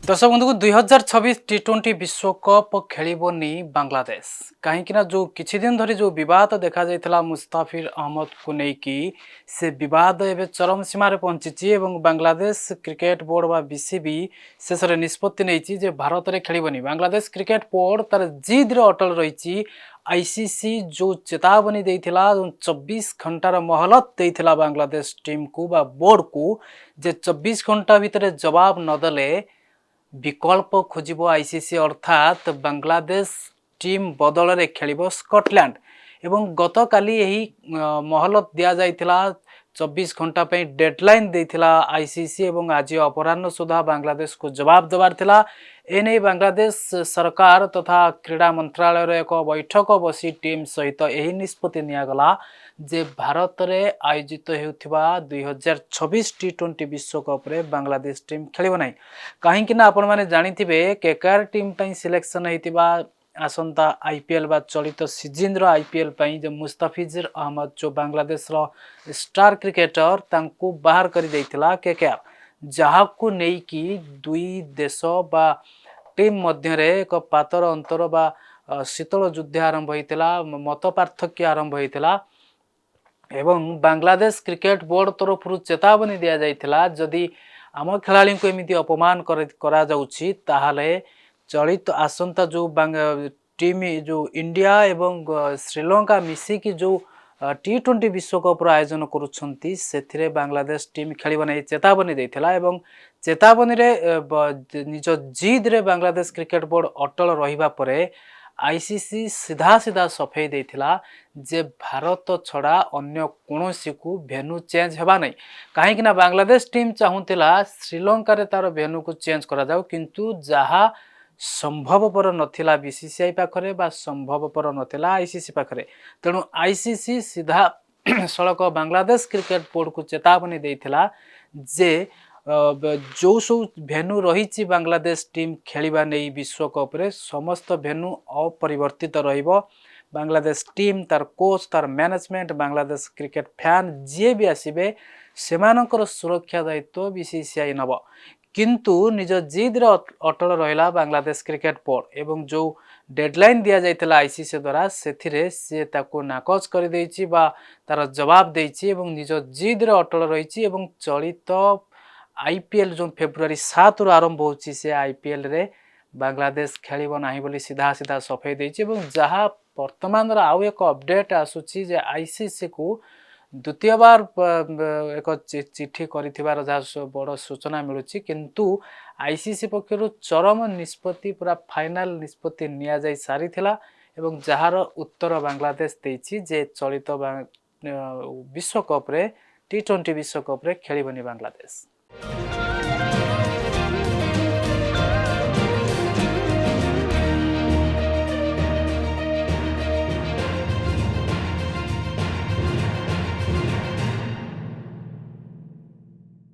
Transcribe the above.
दर्शक बंधु को 2026 टी20 विश्वकप खेलनी बांग्लादेश कहीं जो किछि दिन धरी जो विवाद देखा जाइथिला मुस्ताफिर अहमद को लेकिन से विवाद एवं चरम सीमार पहुंची बांग्लादेश क्रिकेट बोर्ड बा बीसीबी शेष निष्पत्ति नहीं जे भारत में खेलनी बांग्लादेश क्रिकेट बोर्ड तार जिद अटल रही आईसीसी जो चेतावनी देइथिला 24 घंटार मोहलत देइथिला बांग्लादेश टीम को बा बोर्ड को जे 24 घंटा भितर जवाब नदेले विकल्प खोजिबो आईसीसी अर्थात बांग्लादेश टीम बदल रे खेलिबो स्कटलैंड एवं गतकाली यही मोहलत दिया जाइथिला 24 घंटा पे डेडलाइन देथिला आईसीसी एवं आज अपराह्न सुधा बांग्लादेश को जवाब देवार थिला एने बांग्लादेश सरकार तथा क्रीड़ा मंत्रालय एक बैठक बसी टीम सहित यही निष्पत्ति नियागला जे भारत में आयोजित होउथिबा 2026 टी20 विश्वकप रे बांग्लादेश टीम खेलिबो नै कहीं आपण माने जानिथिबे केकेआर टीम पई सिलेक्शन हेतिबा आसंता आईपीएल बा चलित सीजन रो आईपीएल पई जे मुस्ताफिजुर अहमद जो बांग्लादेश रो स्टार क्रिकेटर तांको बाहर कर देइथिला केकेआर जहा को नै कि दुई देश बा टीम मध्य रे एक पातर अंतर बा शीतल युद्ध आरंभ होइतिला मत पार्थक्य आरंभ होइतिला एवं बांग्लादेश क्रिकेट बोर्ड तरफ चेतावनी दिया जाइथिला जदि आम खेलाड़ी को एमती अपमान करा जाउछि ताहाले चलित आसंता जो टीम जो इंडिया एवं श्रीलंका मिसिकी जो टी20 विश्वकप आयोजन करुछंती सेथिरे बांग्लादेश टीम खेलिबा नै चेतावनी देइथिला एवं चेतावनी रे निज जिद रे बांग्लादेश क्रिकेट बोर्ड अटल रहिबा परे आईसीसी सीधा सीधा सफेई देइथिला जे भारत छड़ा अन्य कोनोसी को भेन्यू चेंज हेबा नै कहीं बांग्लादेश टीम चाहूला श्रीलंका रे तार भेन्यू को चेंज करा जाऊ किंतु जहा संभवपर नथिला बीसीसीआई पाखरे बा संभवपर नथिला आईसीसी पाखरे तेणु आईसीसी सीधा सड़क बांग्लादेश क्रिकेट बोर्ड को चेतावनी देइथिला जे जो सब भेन्यू रही बांग्लादेश टीम खेलिबा नै विश्वकप रे समस्त भेन्यू अपरिवर्तित रहिबो बांग्लादेश टीम तार कोच तार मैनेजमेंट बांग्लादेश क्रिकेट फैन जी भी आसीबे सेमानकर सुरक्षा दायित्व बीसीसीआई नब किंतु निज जिद रे अटल रहिला बांग्लादेश क्रिकेट बोर्ड एवं जो डेडलाइन दिया जाइथिला आईसीसी द्वारा सेथिरे से ताको नाकच कर देइछि बा तार जवाब देइछि एवं निज जिद रे अटल रहिछि एवं चलित आईपीएल जो फेब्रुआरी 7 रु आरंभ होछि से आईपीएल रे बांग्लादेश खेलिबो नाही बोली सीधा सीधा सफेई देइछि एवं जहा वर्तमान आउ एक अपडेट आसुछि जे आईसीसी को द्वितीय बार एक चिठी करिथिबार जहा बड़ सूचना मिलुछि किंतु आईसीसी पक्षरु चरम निष्पत्ति पूरा फाइनल निष्पत्ति निया जाय सारिथिला एवं जहार उत्तर बांग्लादेश देइछि जे चलित विश्वकप रे टी20 विश्वकप रे खेलिबनी बांग्लादेश।